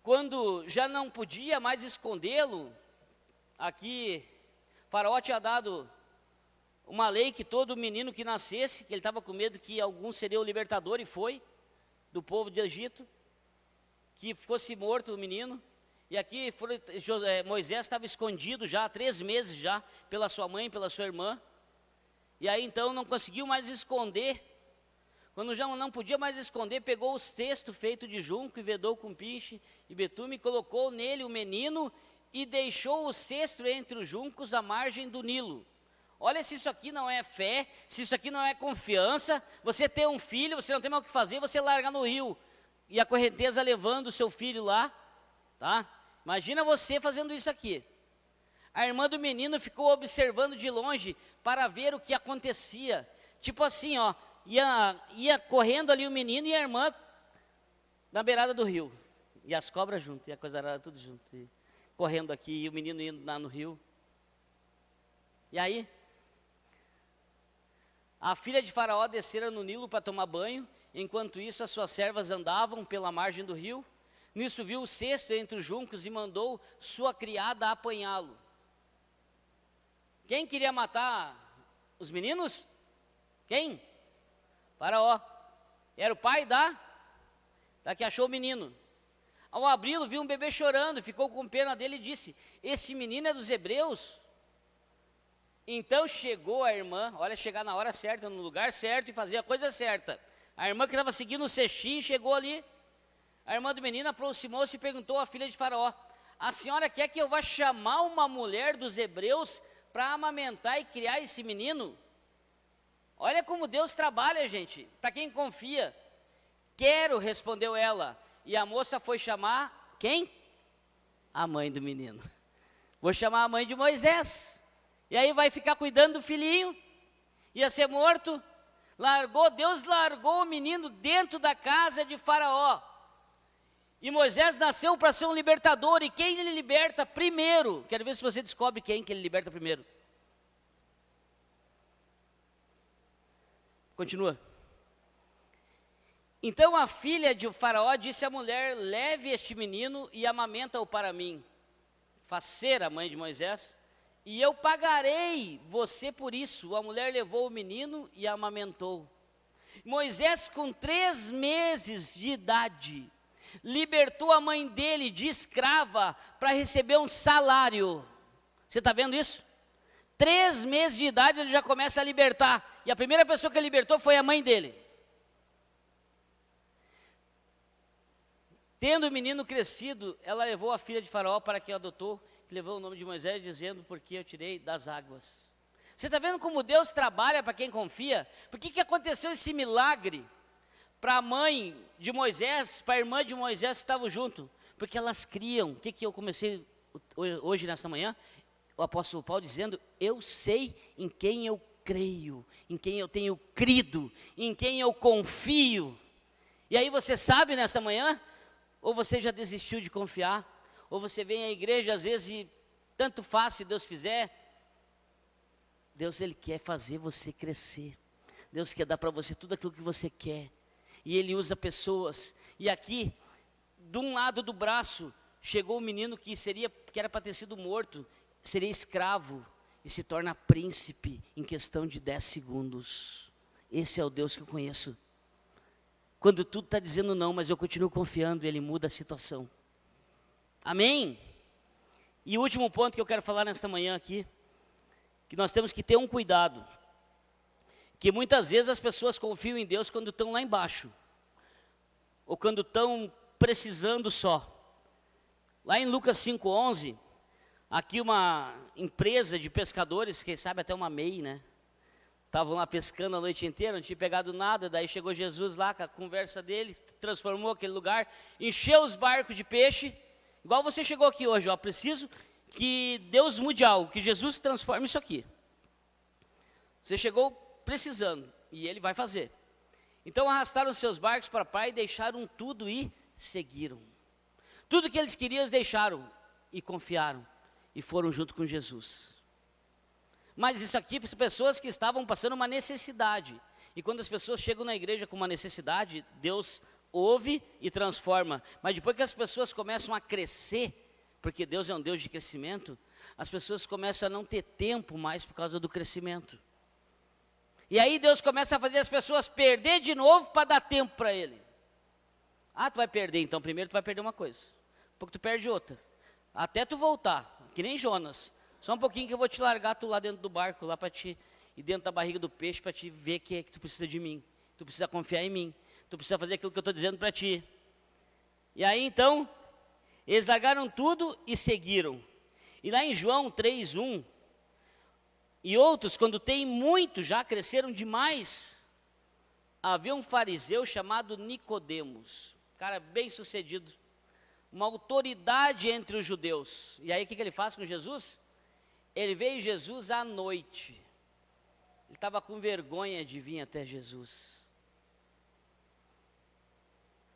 Quando já não podia mais escondê-lo, aqui, Faraó tinha dado uma lei que todo menino que nascesse, que ele estava com medo que algum seria o libertador, e foi, do povo de Egito, que fosse morto o menino. E aqui Moisés estava escondido já há 3 meses já, pela sua mãe, pela sua irmã. E aí então não conseguiu mais esconder. Quando já não podia mais esconder, pegou o cesto feito de junco e vedou com piche e betume, colocou nele o menino e deixou o cesto entre os juncos à margem do Nilo. Olha, se isso aqui não é fé, se isso aqui não é confiança, você ter um filho, você não tem mais o que fazer, você larga no rio, e a correnteza levando o seu filho lá, tá? Imagina você fazendo isso aqui. A irmã do menino ficou observando de longe para ver o que acontecia. Tipo assim, ó, ia correndo ali o menino e a irmã na beirada do rio. E as cobras junto, e a coisa era tudo junto. E correndo aqui, e o menino indo lá no rio. E aí, a filha de Faraó descera no Nilo para tomar banho. Enquanto isso, as suas servas andavam pela margem do rio. Nisso viu o cesto entre os juncos e mandou sua criada apanhá-lo. Quem queria matar os meninos? Quem? Faraó. Era o pai da que achou o menino. Ao abri-lo, viu um bebê chorando, ficou com pena dele e disse: esse menino é dos hebreus? Então chegou a irmã, olha, chegar na hora certa, no lugar certo e fazer a coisa certa. A irmã que estava seguindo o cestinho chegou ali. A irmã do menino aproximou-se e perguntou à filha de Faraó: a senhora quer que eu vá chamar uma mulher dos hebreus para amamentar e criar esse menino? Olha como Deus trabalha, gente, para quem confia. Quero, respondeu ela. E a moça foi chamar, quem? A mãe do menino. Vou chamar a mãe de Moisés. E aí vai ficar cuidando do filhinho. Ia ser morto. Deus largou o menino dentro da casa de Faraó. E Moisés nasceu para ser um libertador. E quem ele liberta primeiro? Quero ver se você descobre quem que ele liberta primeiro. Continua. Então a filha de Faraó disse à mulher: leve este menino e amamenta-o para mim. Faceira, mãe de Moisés, e eu pagarei você por isso. A mulher levou o menino e amamentou. Moisés, com 3 meses de idade, libertou a mãe dele de escrava para receber um salário. Você está vendo isso? 3 meses de idade ele já começa a libertar. E a primeira pessoa que ele libertou foi a mãe dele. Tendo o menino crescido, ela levou a filha de Faraó para que o adotou, que levou o nome de Moisés, dizendo: porque eu tirei das águas. Você está vendo como Deus trabalha para quem confia? Por que aconteceu esse milagre para a mãe de Moisés, para a irmã de Moisés que estavam junto? Porque elas criam. O que eu comecei hoje, nesta manhã? O apóstolo Paulo dizendo: eu sei em quem eu creio, em quem eu tenho crido, em quem eu confio. E aí você sabe nesta manhã, ou você já desistiu de confiar, ou você vem à igreja às vezes e tanto faz se Deus fizer. Deus, Ele quer fazer você crescer. Deus quer dar para você tudo aquilo que você quer. E Ele usa pessoas. E aqui, de um lado do braço, chegou o menino que era para ter sido morto, seria escravo, e se torna príncipe em questão de 10 segundos. Esse é o Deus que eu conheço. Quando tudo está dizendo não, mas eu continuo confiando, Ele muda a situação. Amém? E o último ponto que eu quero falar nesta manhã aqui, que nós temos que ter um cuidado, que muitas vezes as pessoas confiam em Deus quando estão lá embaixo, ou quando estão precisando só. Lá em Lucas 5,11, aqui uma empresa de pescadores, quem sabe até uma MEI, né? Estavam lá pescando a noite inteira, não tinha pegado nada, daí chegou Jesus lá com a conversa dele, transformou aquele lugar, encheu os barcos de peixe, igual você chegou aqui hoje, ó, preciso que Deus mude algo, que Jesus transforme isso aqui. Você chegou precisando, e Ele vai fazer. Então arrastaram seus barcos para a praia e deixaram tudo e seguiram. Tudo que eles queriam eles deixaram e confiaram, e foram junto com Jesus. Mas isso aqui para as pessoas que estavam passando uma necessidade. E quando as pessoas chegam na igreja com uma necessidade, Deus ouve e transforma. Mas depois que as pessoas começam a crescer, porque Deus é um Deus de crescimento, as pessoas começam a não ter tempo mais por causa do crescimento. E aí Deus começa a fazer as pessoas perder de novo para dar tempo para Ele. Ah, tu vai perder, então primeiro tu vai perder uma coisa. Depois tu perde outra. Até tu voltar, que nem Jonas. Só um pouquinho que eu vou te largar tu lá dentro do barco, lá para ti, e dentro da barriga do peixe, para te ver que tu precisa de mim. Tu precisa confiar em mim. Tu precisa fazer aquilo que eu estou dizendo para ti. E aí então, eles largaram tudo e seguiram. E lá em João 3:1, e outros, quando têm muito, já cresceram demais, havia um fariseu chamado Nicodemos, cara bem sucedido, uma autoridade entre os judeus. E aí o que ele faz com Jesus? Ele veio Jesus à noite. Ele estava com vergonha de vir até Jesus,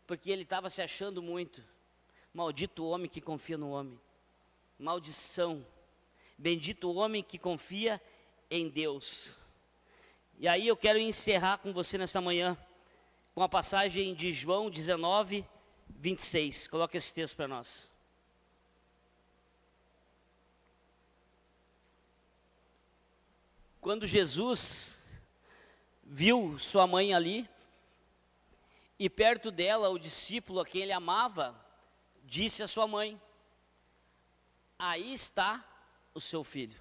porque ele estava se achando muito. Maldito o homem que confia no homem. Maldição. Bendito o homem que confia em Deus. E aí eu quero encerrar com você nessa manhã com a passagem de João 19:26. Coloca esse texto para nós. Quando Jesus viu sua mãe ali, e perto dela o discípulo a quem ele amava, disse à sua mãe: aí está o seu filho.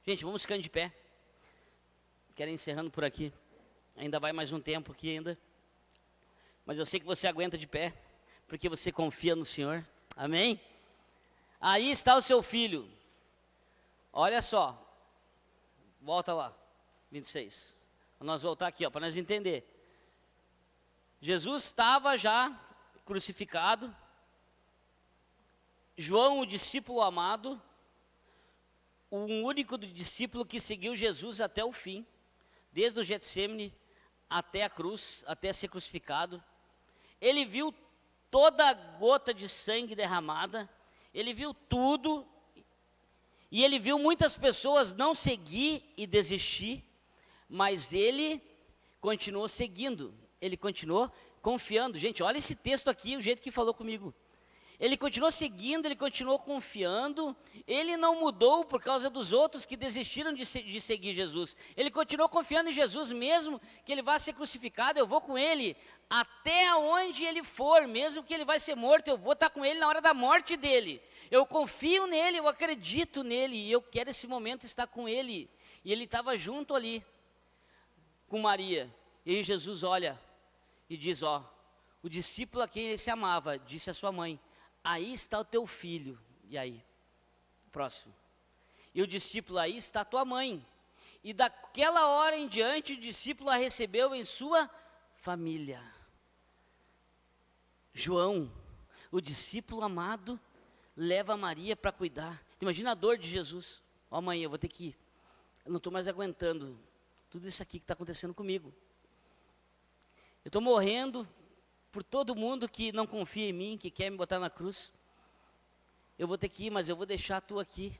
Gente, vamos ficando de pé. Quero ir encerrando por aqui. Ainda vai mais um tempo aqui ainda. Mas eu sei que você aguenta de pé, porque você confia no Senhor. Amém? Aí está o seu filho. Olha só. Volta lá, 26. Nós voltar aqui, para nós entender. Jesus estava já crucificado. João, o discípulo amado, o único discípulo que seguiu Jesus até o fim, desde o Getsêmani até a cruz, até ser crucificado. Ele viu toda a gota de sangue derramada, ele viu tudo, e ele viu muitas pessoas não seguir e desistir, mas ele continuou seguindo, ele continuou confiando. Gente, olha esse texto aqui, o jeito que falou comigo. Ele continuou seguindo, ele continuou confiando, ele não mudou por causa dos outros que desistiram de seguir Jesus. Ele continuou confiando em Jesus, mesmo que ele vá ser crucificado, eu vou com ele até onde ele for, mesmo que ele vai ser morto, eu vou estar com ele na hora da morte dele. Eu confio nele, eu acredito nele, e eu quero esse momento estar com ele. E ele estava junto ali, com Maria, e aí Jesus olha e diz, o discípulo a quem ele se amava, disse à sua mãe: aí está o teu filho. E aí? Próximo. E o discípulo: aí está a tua mãe. E daquela hora em diante, o discípulo a recebeu em sua família. João, o discípulo amado, leva Maria para cuidar. Imagina a dor de Jesus. Mãe, eu vou ter que ir. Eu não estou mais aguentando tudo isso aqui que está acontecendo comigo. Eu estou morrendo por todo mundo que não confia em mim, que quer me botar na cruz. Eu vou ter que ir, mas eu vou deixar tu aqui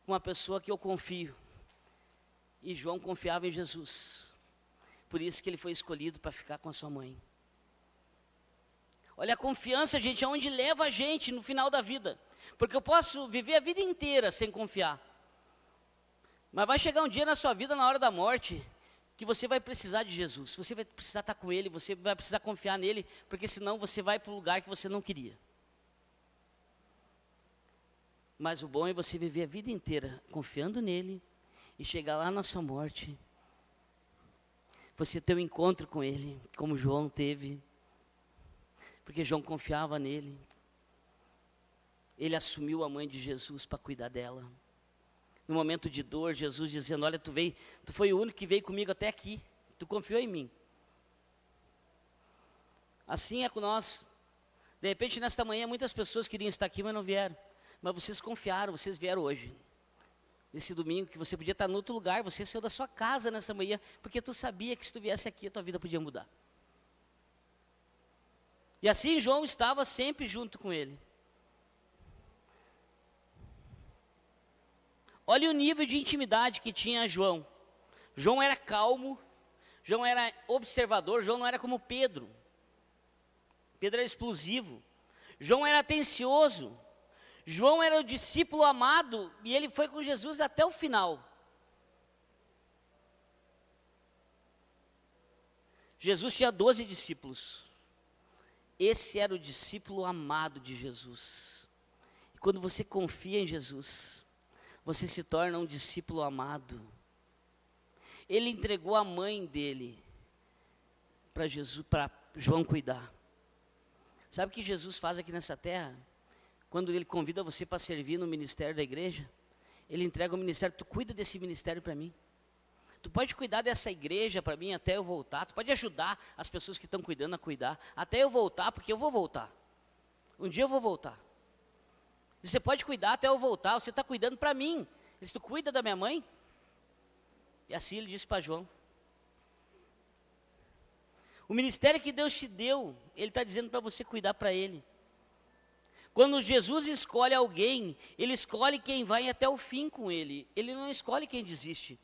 com uma pessoa que eu confio. E João confiava em Jesus. Por isso que ele foi escolhido para ficar com a sua mãe. Olha a confiança, gente, aonde leva a gente no final da vida. Porque eu posso viver a vida inteira sem confiar. Mas vai chegar um dia na sua vida, na hora da morte, que você vai precisar de Jesus, você vai precisar estar com Ele, você vai precisar confiar nele, porque senão você vai para o lugar que você não queria. Mas o bom é você viver a vida inteira confiando nele, e chegar lá na sua morte, você ter um encontro com Ele, como João teve, porque João confiava nele, ele assumiu a mãe de Jesus para cuidar dela. No momento de dor, Jesus dizendo: olha, tu foi o único que veio comigo até aqui, tu confiou em mim. Assim é com nós. De repente, nesta manhã, muitas pessoas queriam estar aqui, mas não vieram. Mas vocês confiaram, vocês vieram hoje. Nesse domingo, que você podia estar em outro lugar, você saiu da sua casa nessa manhã, porque tu sabia que se tu viesse aqui, a tua vida podia mudar. E assim João estava sempre junto com ele. Olha o nível de intimidade que tinha João. João era calmo, João era observador, João não era como Pedro. Pedro era explosivo. João era atencioso. João era o discípulo amado e ele foi com Jesus até o final. Jesus tinha 12 discípulos. Esse era o discípulo amado de Jesus. E quando você confia em Jesus, você se torna um discípulo amado. Ele entregou a mãe dele para João cuidar. Sabe o que Jesus faz aqui nessa terra? Quando ele convida você para servir no ministério da igreja, ele entrega o ministério, tu cuida desse ministério para mim. Tu pode cuidar dessa igreja para mim até eu voltar, tu pode ajudar as pessoas que estão cuidando a cuidar, até eu voltar, porque eu vou voltar. Um dia eu vou voltar. E você pode cuidar até eu voltar, você está cuidando para mim. Ele disse, tu cuida da minha mãe? E assim ele disse para João. O ministério que Deus te deu, Ele está dizendo para você cuidar para Ele. Quando Jesus escolhe alguém, Ele escolhe quem vai até o fim com Ele. Ele não escolhe quem desiste.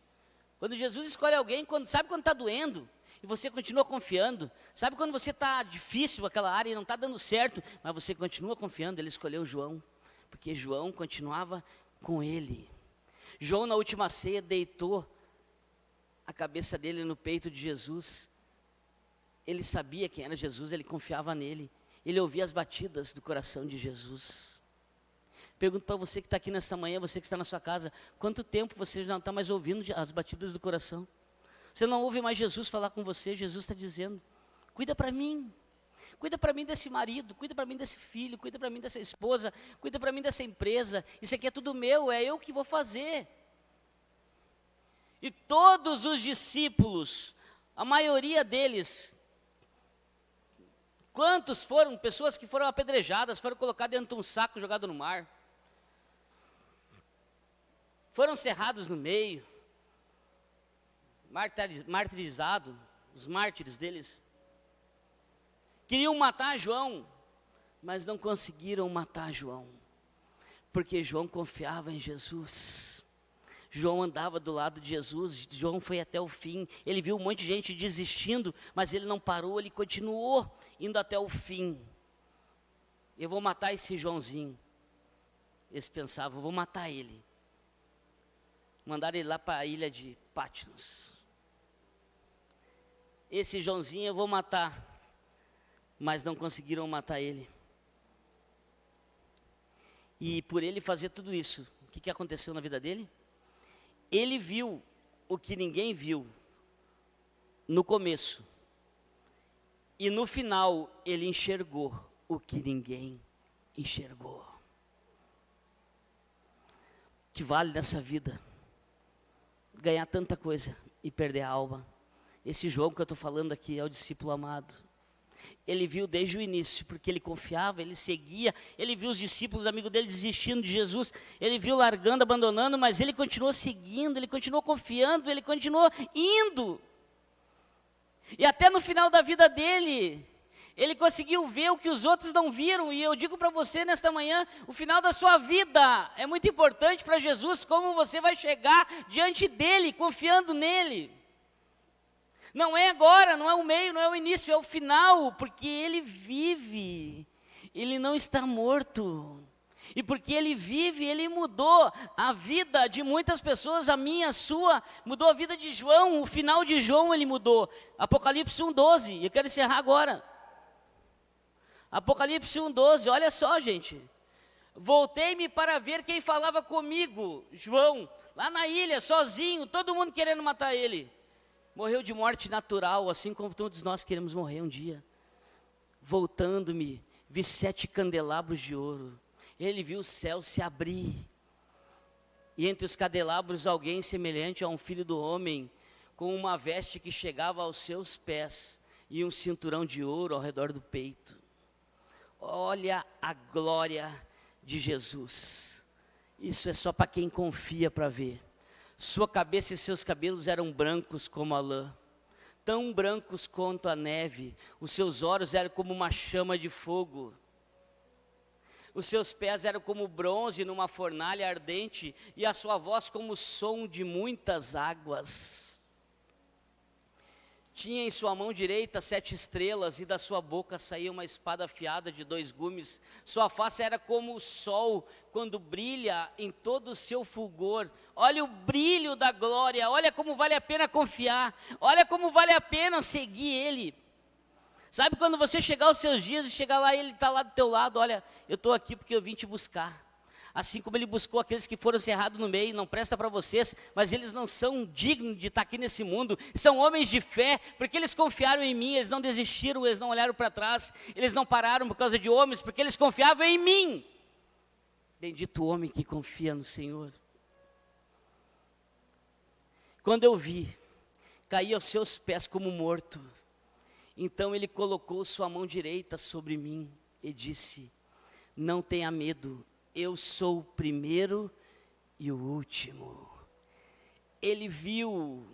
Quando Jesus escolhe alguém, sabe quando está doendo? E você continua confiando. Sabe quando você está difícil aquela área e não está dando certo, mas você continua confiando. Ele escolheu João, porque João continuava com Ele. João na última ceia deitou a cabeça dele no peito de Jesus. Ele sabia quem era Jesus, ele confiava nele. Ele ouvia as batidas do coração de Jesus. Pergunto para você que está aqui nessa manhã, você que está na sua casa, quanto tempo você já não está mais ouvindo as batidas do coração? Você não ouve mais Jesus falar com você? Jesus está dizendo, cuida para mim desse marido, cuida para mim desse filho, cuida para mim dessa esposa, cuida para mim dessa empresa, isso aqui é tudo meu, é eu que vou fazer. E todos os discípulos, a maioria deles, quantos foram pessoas que foram apedrejadas, foram colocadas dentro de um saco jogado no mar, foram cerrados no meio, martirizados, os mártires deles, queriam matar João, mas não conseguiram matar João, porque João confiava em Jesus. João andava do lado de Jesus, João foi até o fim, ele viu um monte de gente desistindo, mas ele não parou, ele continuou indo até o fim. Eu vou matar esse Joãozinho. Eles pensavam, vou matar ele. Mandaram ele lá para a ilha de Patmos. Esse Joãozinho eu vou matar, mas não conseguiram matar ele. E por ele fazer tudo isso, o que aconteceu na vida dele? Ele viu o que ninguém viu no começo. E no final, ele enxergou o que ninguém enxergou. O que vale nessa vida? Ganhar tanta coisa e perder a alma. Esse João que eu estou falando aqui é o discípulo amado. Ele viu desde o início, porque ele confiava, ele seguia, ele viu os discípulos, amigos dele, desistindo de Jesus, ele viu largando, abandonando, mas ele continuou seguindo, ele continuou confiando, ele continuou indo. E até no final da vida dele, ele conseguiu ver o que os outros não viram, e eu digo para você nesta manhã, o final da sua vida é muito importante para Jesus, como você vai chegar diante dele, confiando nele. Não é agora, não é o meio, não é o início, é o final, porque ele vive, ele não está morto. E porque ele vive, ele mudou a vida de muitas pessoas, a minha, a sua, mudou a vida de João, o final de João ele mudou. Apocalipse 1:12, eu quero encerrar agora. Apocalipse 1:12, olha só, gente. Voltei-me para ver quem falava comigo, João, lá na ilha, sozinho, todo mundo querendo matar ele. Morreu de morte natural, assim como todos nós queremos morrer um dia. Voltando-me, vi 7 candelabros de ouro. Ele viu o céu se abrir. E entre os candelabros alguém semelhante a um filho do homem, com uma veste que chegava aos seus pés, e um cinturão de ouro ao redor do peito. Olha a glória de Jesus. Isso é só para quem confia para ver. Sua cabeça e seus cabelos eram brancos como a lã, tão brancos quanto a neve. Os seus olhos eram como uma chama de fogo. Os seus pés eram como bronze numa fornalha ardente, e a sua voz como o som de muitas águas. Tinha em sua mão direita 7 estrelas, e da sua boca saía uma espada afiada de 2 gumes. Sua face era como o sol, quando brilha em todo o seu fulgor. Olha o brilho da glória, olha como vale a pena confiar, olha como vale a pena seguir Ele. Sabe quando você chegar aos seus dias e chegar lá e Ele está lá do teu lado, olha, eu estou aqui porque eu vim te buscar. Assim como ele buscou aqueles que foram cerrados no meio, não presta para vocês, mas eles não são dignos de estar aqui nesse mundo. São homens de fé, porque eles confiaram em mim, eles não desistiram, eles não olharam para trás, eles não pararam por causa de homens, porque eles confiavam em mim. Bendito o homem que confia no Senhor. Quando eu vi, caí aos seus pés como morto. Então ele colocou sua mão direita sobre mim e disse: não tenha medo, eu sou o primeiro e o último. Ele viu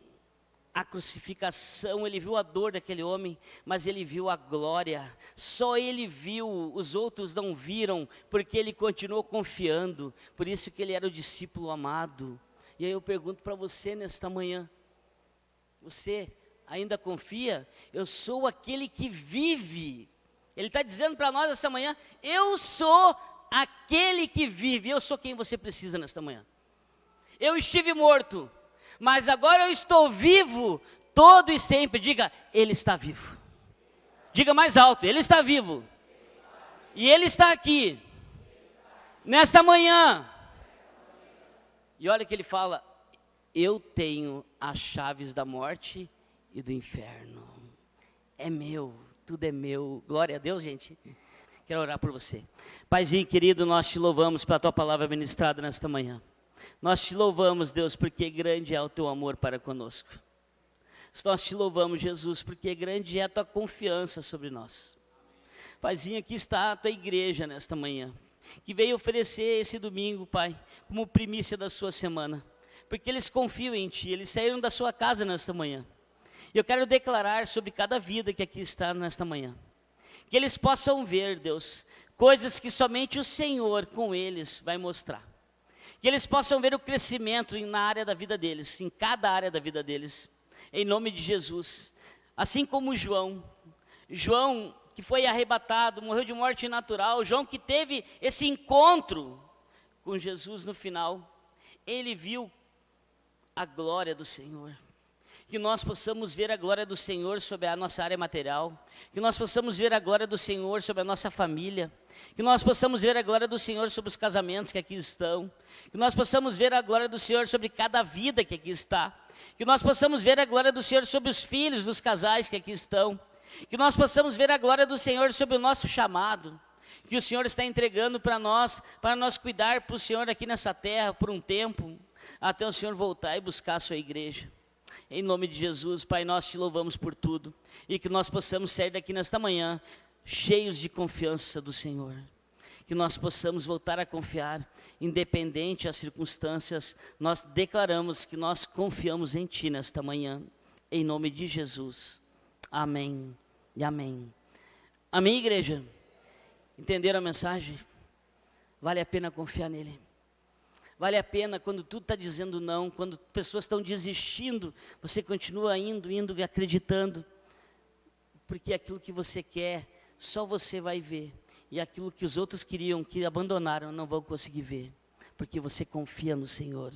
a crucificação, ele viu a dor daquele homem, mas ele viu a glória. Só ele viu, os outros não viram, porque ele continuou confiando. Por isso que ele era o discípulo amado. E aí eu pergunto para você nesta manhã: você ainda confia? Eu sou aquele que vive. Ele está dizendo para nós essa manhã: eu sou aquele que vive. Eu sou quem você precisa nesta manhã. Eu estive morto, mas agora eu estou vivo, todo e sempre. Diga: Ele está vivo. Diga mais alto: Ele está vivo. E Ele está aqui, nesta manhã. E olha que ele fala: eu tenho as chaves da morte e do inferno. É meu, tudo é meu. Glória a Deus, gente. Quero orar por você. Paizinho querido, nós te louvamos pela tua palavra ministrada nesta manhã. Nós te louvamos, Deus, porque grande é o teu amor para conosco. Nós te louvamos, Jesus, porque grande é a tua confiança sobre nós. Paizinho, aqui está a tua igreja nesta manhã, que veio oferecer esse domingo, Pai, como primícia da sua semana, porque eles confiam em Ti, eles saíram da sua casa nesta manhã. E eu quero declarar sobre cada vida que aqui está nesta manhã, que eles possam ver, Deus, coisas que somente o Senhor com eles vai mostrar. Que eles possam ver o crescimento na área da vida deles, em cada área da vida deles, em nome de Jesus. Assim como João que foi arrebatado, morreu de morte natural, João que teve esse encontro com Jesus no final, ele viu a glória do Senhor. Que nós possamos ver a glória do Senhor sobre a nossa área material, que nós possamos ver a glória do Senhor sobre a nossa família, que nós possamos ver a glória do Senhor sobre os casamentos que aqui estão, que nós possamos ver a glória do Senhor sobre cada vida que aqui está, que nós possamos ver a glória do Senhor sobre os filhos dos casais que aqui estão, que nós possamos ver a glória do Senhor sobre o nosso chamado, que o Senhor está entregando para nós cuidar para o Senhor aqui nessa terra por um tempo, até o Senhor voltar e buscar a sua igreja. Em nome de Jesus, Pai, nós te louvamos por tudo, e que nós possamos sair daqui nesta manhã, cheios de confiança do Senhor, que nós possamos voltar a confiar, independente das circunstâncias. Nós declaramos que nós confiamos em Ti nesta manhã, em nome de Jesus, amém e amém. Amém, igreja? Entenderam a mensagem? Vale a pena confiar nele. Vale a pena quando tudo está dizendo não, quando pessoas estão desistindo, você continua indo e acreditando, porque aquilo que você quer, só você vai ver, e aquilo que os outros queriam, que abandonaram, não vão conseguir ver, porque você confia no Senhor.